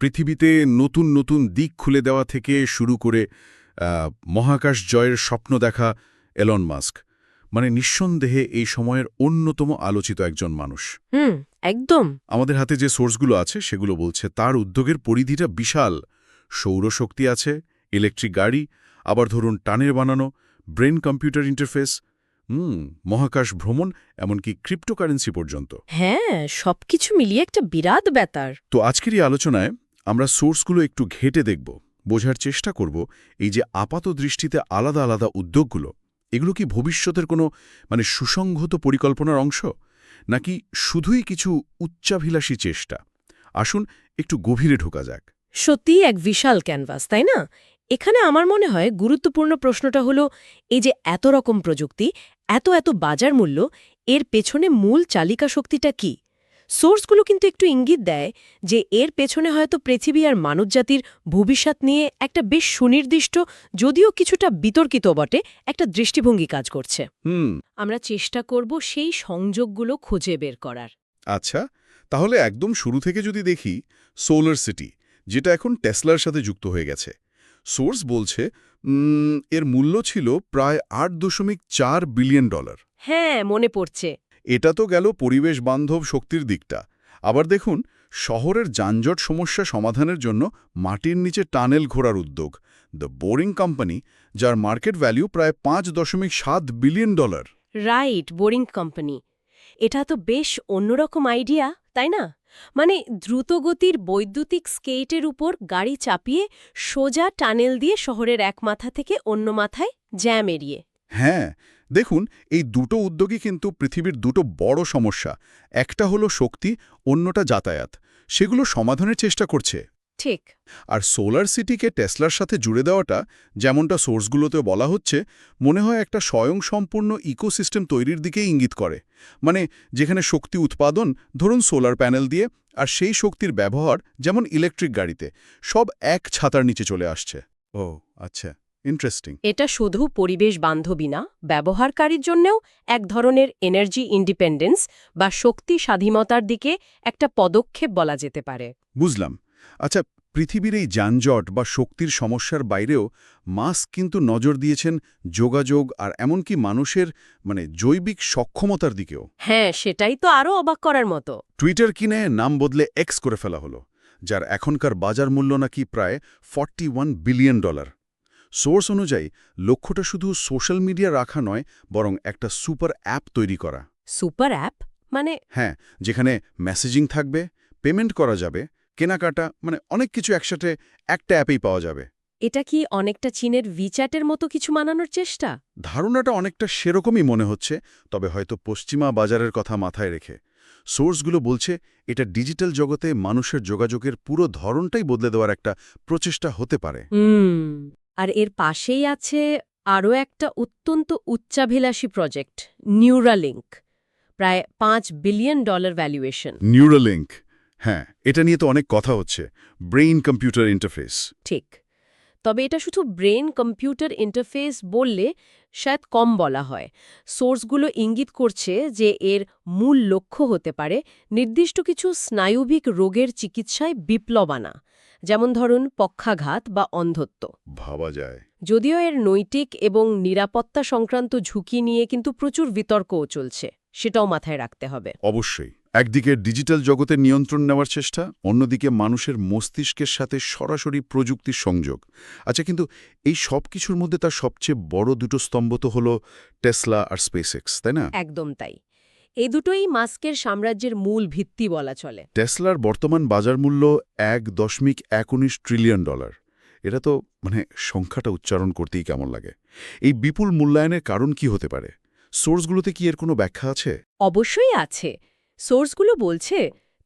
পৃথিবীতে নতুন নতুন দিক খুলে দেওয়া থেকে শুরু করে মহাকাশ জয়ের স্বপ্ন দেখা এলন মাস্ক, মানে নিঃসন্দেহে এই সময়ের অন্যতম আলোচিত একজন মানুষ। একদম। আমাদের হাতে যে সোর্সগুলো আছে সেগুলো বলছে তার উদ্যোগের পরিধিটা বিশাল। সৌরশক্তি আছে, ইলেকট্রিক গাড়ি, আবার ধরুন টানের বানানো, ব্রেন কম্পিউটার ইন্টারফেস, মহাকাশ ভ্রমণ, এমনকি ক্রিপ্টোকারেন্সি পর্যন্ত। হ্যাঁ, সবকিছু মিলিয়ে একটা বিরাট ব্যাপার। তো আজকের এই আলোচনায় আমরা সোর্সগুলো একটু ঘেঁটে দেখব, বোঝার চেষ্টা করব এই যে আপাত দৃষ্টিতে আলাদা আলাদা উদ্যোগগুলো, এগুলো কি ভবিষ্যতের কোনো সুসংহত পরিকল্পনার অংশ, নাকি শুধুই কিছু উচ্চাভিলাষী চেষ্টা। আসুন একটু গভীরে ঢোকা যাক। সত্যিই এক বিশাল ক্যানভাস, তাই না? এখানে আমার মনে হয় গুরুত্বপূর্ণ প্রশ্নটা হলো, এই যে এত রকম প্রযুক্তি, এত এত বাজার মূল্য, এর পেছনে মূল চালিকা শক্তিটা কি? সোর্সগুলো কিন্তু একটু ইঙ্গিত দেয় যে এর পেছনে হয়তো পৃথিবী আর মানবজাতির ভবিষ্যৎ নিয়ে একটা বেশ সুনির্দিষ্ট, যদিও কিছুটা বিতর্কিত বটে, একটা দৃষ্টিভঙ্গি কাজ করছে। আমরা চেষ্টা করব সেই সংযোগগুলো খুঁজে বের করার। আচ্ছা, তাহলে একদম শুরু থেকে যদি দেখি, সোলার সিটি, যেটা এখন টেসলার সাথে যুক্ত হয়ে গেছে। সোর্স বলছে এর মূল্য ছিল প্রায় $8.4 বিলিয়ন। হ্যাঁ, মনে পড়ছে। এটা তো গেল পরিবেশ বান্ধব শক্তির দিকটা। আবার দেখুন, শহরের যানজট সমস্যা সমাধানের জন্য মাটির নিচে টানেল ঘোরার উদ্যোগ, দ্য বোরিং কোম্পানি, যার মার্কেট ভ্যালু প্রায় $5.7 বিলিয়ন। Right, boring company. এটা তো বেশ অন্যরকম আইডিয়া, তাই না? মানে দ্রুতগতির বৈদ্যুতিক স্কেটের উপর গাড়ি চাপিয়ে সোজা টানেল দিয়ে শহরের এক মাথা থেকে অন্য মাথায় জ্যাম এড়িয়ে। হ্যাঁ, দেখুন, এই দুটো উদ্যোগই কিন্তু পৃথিবীর দুটো বড় সমস্যা, একটা হলো শক্তি, অন্যটা যাতায়াত, সেগুলো সমাধানের চেষ্টা করছে। ঠিক। আর সোলার সিটিকে টেসলার সাথে জুড়ে দেওয়াটা, যেমনটা সোর্সগুলোতে বলা হচ্ছে, মনে হয় একটা স্বয়ংসম্পূর্ণ ইকোসিস্টেম তৈরির দিকেই ইঙ্গিত করে। মানে যেখানে শক্তি উৎপাদন, ধরুন সোলার প্যানেল দিয়ে, আর সেই শক্তির ব্যবহার, যেমন ইলেকট্রিক গাড়িতে, সব এক ছাতার নিচে চলে আসছে। ও আচ্ছা, ইন্টারেস্টিং। এটা শুধু পরিবেশ বান্ধবী না, ব্যবহারকারীর জন্যও এক ধরনের এনার্জি ইন্ডিপেন্ডেন্স বা শক্তি স্বাধীনতার দিকে একটা পদক্ষেপ বলা যেতে পারে। বুঝলাম। আচ্ছা, পৃথিবীর এই যানজট বা শক্তির সমস্যার বাইরেও মাস্ক কিন্তু নজর দিয়েছেন যোগাযোগ আর এমনকি মানুষের জৈবিক সক্ষমতার দিকেও। হ্যাঁ, সেটাই তো আরও অবাক করার মতো। টুইটার কিনে নাম বদলে এক্স করে ফেলা হলো, যার এখনকার বাজার মূল্য নাকি প্রায় $41 বিলিয়ন। সোর্স অনুযায়ী লক্ষ্যটা শুধু সোশ্যাল মিডিয়া রাখা নয়, বরং একটা সুপার অ্যাপ তৈরি করা। সুপার অ্যাপ মানে? হ্যাঁ, যেখানে মেসেজিং থাকবে, পেমেন্ট করা যাবে, কেনাকাটা, অনেক কিছু একসাথে একটা অ্যাপেই পাওয়া যাবে। এটা কি অনেকটা চীনের ভিচ্যাটের মতো কিছু বানানোর চেষ্টা? ধারণাটা অনেকটা সেরকমই মনে হচ্ছে, তবে হয়তো পশ্চিমা বাজারের কথা মাথায় রেখে। সোর্সগুলো বলছে এটা ডিজিটাল জগতে মানুষের যোগাযোগের পুরো ধরনটাই বদলে দেওয়ার একটা প্রচেষ্টা হতে পারে। আর এর পাশেই আছে আরও একটা অত্যন্ত উচ্চাভিলাষী প্রজেক্ট, নিউরালিঙ্ক, প্রায় $5 বিলিয়ন ভ্যালুয়েশন। নিউরালিঙ্ক, হ্যাঁ, এটা নিয়ে তো অনেক কথা হচ্ছে, ব্রেইন কম্পিউটার ইন্টারফেস। ঠিক। তবে এটা শুধু ব্রেন কম্পিউটার ইন্টারফেস বললে শায়দ কম বলা হয়। সোর্সগুলো ইঙ্গিত করছে যে এর মূল লক্ষ্য হতে পারে নির্দিষ্ট কিছু স্নায়ুবিক রোগের চিকিৎসায় বিপ্লব আনা, যেমন ধরুন পক্ষাঘাত বা অন্ধত্ব। ভাবা যায়। যদিও এর নৈতিক এবং নিরাপত্তা সংক্রান্ত ঝুঁকি নিয়ে কিন্তু প্রচুর বিতর্কও চলছে, সেটাও মাথায় রাখতে হবে। অবশ্যই, একদিকে ডিজিটাল জগতের নিয়ন্ত্রণ নেওয়ার চেষ্টা, অন্যদিকে মানুষের মস্তিষ্কের সাথে সরাসরি প্রযুক্তির সংযোগ। আচ্ছা, কিন্তু এই সব কিছুর মধ্যে তার সবচেয়ে বড় দুটো স্তম্ভ তো হল টেসলা আর স্পেসএক্স, তাই না? একদম তাই। এই দুটোই মাস্কের সাম্রাজ্যের মূল ভিত্তি বলা চলে। টেসলার বর্তমান বাজার মূল্য $1.19 ট্রিলিয়ন। এটা তো সংখ্যাটা উচ্চারণ করতেই কেমন লাগে। এই বিপুল মূল্যায়নের কারণ কি হতে পারে? সোর্সগুলোতে কি এর কোনো ব্যাখ্যা আছে? অবশ্যই আছে। সোর্সগুলো বলছে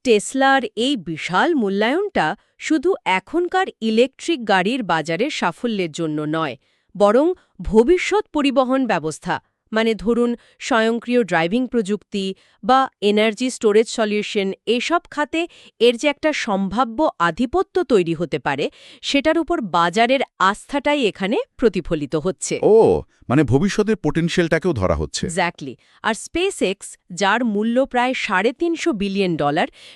টেসলার এই বিশাল মূল্যায়নটা শুধু এখনকার ইলেকট্রিক গাড়ির বাজারের সাফল্যের জন্য নয়, বরং ভবিষ্যৎ পরিবহন ব্যবস্থা মানে ধরুন স্বয়ংক্রিয় ড্রাইভিং প্রযুক্তি বা এনার্জি স্টোরেজ সলিউশন এসব খাতে এর যে একটা সম্ভাব্য আধিপত্য তৈরি হতে পারে সেটার উপর বাজারের আস্থাটাই এখানে প্রতিফলিত হচ্ছে। ও, মানে ভবিষ্যতের পোটেনশিয়ালটাকেও ধরা হচ্ছে। এক্স্যাক্টলি। আর স্পেসএক্স, যার মূল্য প্রায় $350 বিলিয়ন,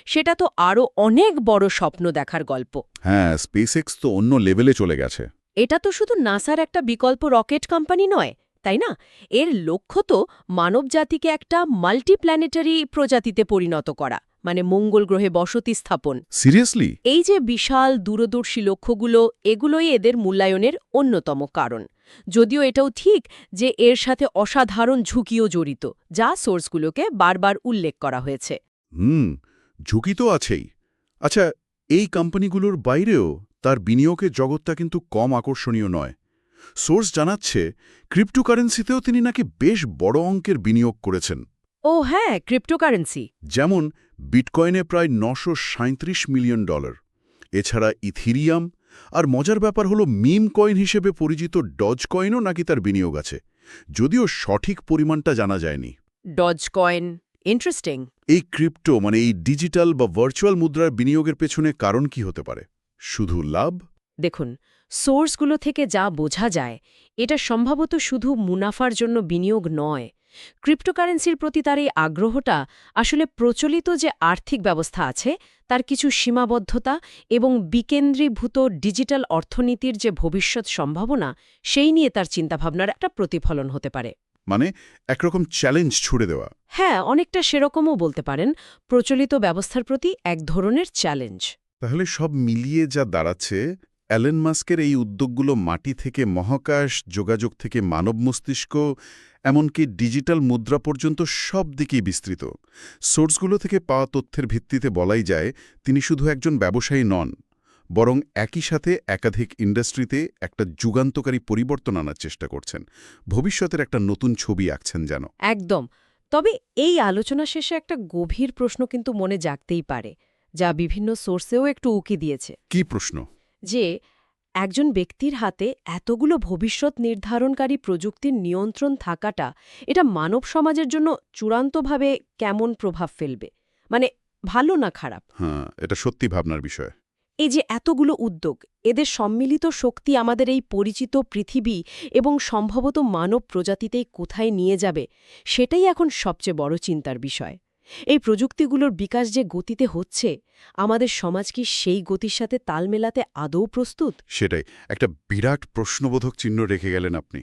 সেটা তো আরও অনেক বড় স্বপ্ন দেখার গল্প। হ্যাঁ, স্পেসএক্স তো অন্য লেভেলে চলে গেছে। এটা তো শুধু নাসার একটা বিকল্প রকেট কোম্পানি নয়, তাই না? এর লক্ষ্য তো মানবজাতিকে একটা মাল্টিপ্ল্যানেটারি প্রজাতিতে পরিণত করা, মানে মঙ্গল গ্রহে বসতি স্থাপন। সিরিয়াসলি? এই যে বিশাল দূরদর্শী লক্ষ্যগুলো, এগুলোই এদের মূল্যায়নের অন্যতম কারণ। যদিও এটাও ঠিক যে এর সাথে অসাধারণ ঝুঁকিও জড়িত, যা সোর্সগুলোকে বারবার উল্লেখ করা হয়েছে। ঝুঁকি তো আছেই। আচ্ছা, এই কোম্পানিগুলোর বাইরেও তার বিনিয়োগের জগৎটা কিন্তু কম আকর্ষণীয় নয়। সোর্স জানাচ্ছে ক্রিপ্টোকারেন্সিতেও তিনি নাকি বেশ বড় অঙ্কের বিনিয়োগ করেছেন। ও হ্যাঁ, ক্রিপ্টোকারেন্সি। যেমন বিটকয়েনে প্রায় $937 মিলিয়ন। এছাড়া ইথিরিয়াম, আর মজার ব্যাপার হলো মিম কয়েন হিসেবে পরিচিত ডজ কয়েনও নাকি তার বিনিয়োগ আছে, যদিও সঠিক পরিমাণটা জানা যায়নি। Dogecoin, interesting. এই ক্রিপ্টো মানে এই ডিজিটাল বা ভার্চুয়াল মুদ্রার বিনিয়োগের পেছনে কারণ কি হতে পারে? শুধু লাভ? দেখুন, সোর্সগুলো থেকে যা বোঝা যায়, এটা সম্ভবত শুধু মুনাফার জন্য বিনিয়োগ নয়। ক্রিপ্টোকারেন্সির প্রতি তার এই আগ্রহটা আসলে প্রচলিত যে আর্থিক ব্যবস্থা আছে তার কিছু সীমাবদ্ধতা এবং বিকেন্দ্রীভূত ডিজিটাল অর্থনীতির যে ভবিষ্যৎ সম্ভাবনা, সেই নিয়ে তার চিন্তাভাবনার একটা প্রতিফলন হতে পারে। মানে একরকম চ্যালেঞ্জ ছুড়ে দেওয়া। হ্যাঁ, অনেকটা সেরকমও বলতে পারেন, প্রচলিত ব্যবস্থার প্রতি এক ধরনের চ্যালেঞ্জ। তাহলে সব মিলিয়ে যা দাঁড়াচ্ছে, অ্যালেন মাস্কের এই উদ্যোগগুলো মাটি থেকে মহাকাশ, যোগাযোগ থেকে মানব মস্তিষ্ক, এমনকি ডিজিটাল মুদ্রা পর্যন্ত সব দিকেই বিস্তৃত। সোর্সগুলো থেকে পাওয়া তথ্যের ভিত্তিতে বলাই যায় তিনি শুধু একজন ব্যবসায়ী নন, বরং একই সাথে একাধিক ইন্ডাস্ট্রিতে একটা যুগান্তকারী পরিবর্তন আনার চেষ্টা করছেন। ভবিষ্যতের একটা নতুন ছবি আঁকছেন যেন। একদম। তবে এই আলোচনা শেষে একটা গভীর প্রশ্ন কিন্তু মনে জাগতেই পারে, যা বিভিন্ন সোর্সেও একটু উকি দিয়েছে। কি প্রশ্ন? যে একজন ব্যক্তির হাতে এতগুলো ভবিষ্যৎ নির্ধারণকারী প্রযুক্তির নিয়ন্ত্রণ থাকাটা, এটা মানব সমাজের জন্য চূড়ান্তভাবে কেমন প্রভাব ফেলবে? মানে ভালো না খারাপ? হ্যাঁ, এটা সত্যি ভাবনার বিষয়। এই যে এতগুলো উদ্যোগ, এদের সম্মিলিত শক্তি আমাদের এই পরিচিত পৃথিবী এবং সম্ভবত মানব প্রজাতিতেই কোথায় নিয়ে যাবে, সেটাই এখন সবচেয়ে বড় চিন্তার বিষয়। এই প্রযুক্তিগুলোর বিকাশ যে গতিতে হচ্ছে, আমাদের সমাজ কি সেই গতির সাথে তাল মেলাতে আদৌ প্রস্তুত? সেটাই, একটা বিরাট প্রশ্নবোধক চিহ্ন রেখে গেলেন আপনি।